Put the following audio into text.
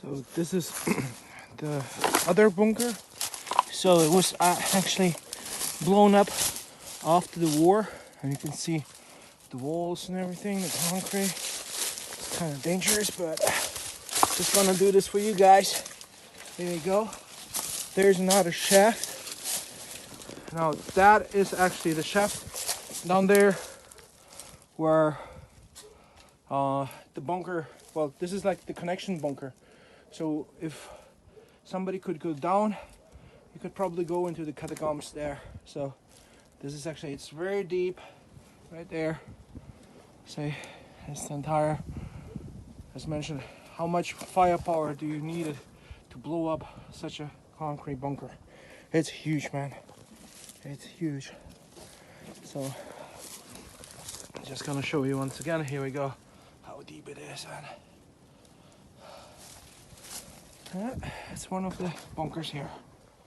So this is the other bunker. So it was actually blown up after the war, and you can see the walls and everything, the concrete. It's kind of dangerous, but just gonna do this for you guys. There you go. There's another shaft. Now that is actually the shaft down there where the bunker, well, this is like the connection bunker. So if somebody could go down, you could probably go into the catacombs there. So this is actually, it's very deep right there. Say, it's the entire, as mentioned, how much firepower do you need to blow up such a concrete bunker? It's huge, man. It's huge. So I'm just gonna show you once again. Here we go. How deep it is, and it's one of the bunkers here.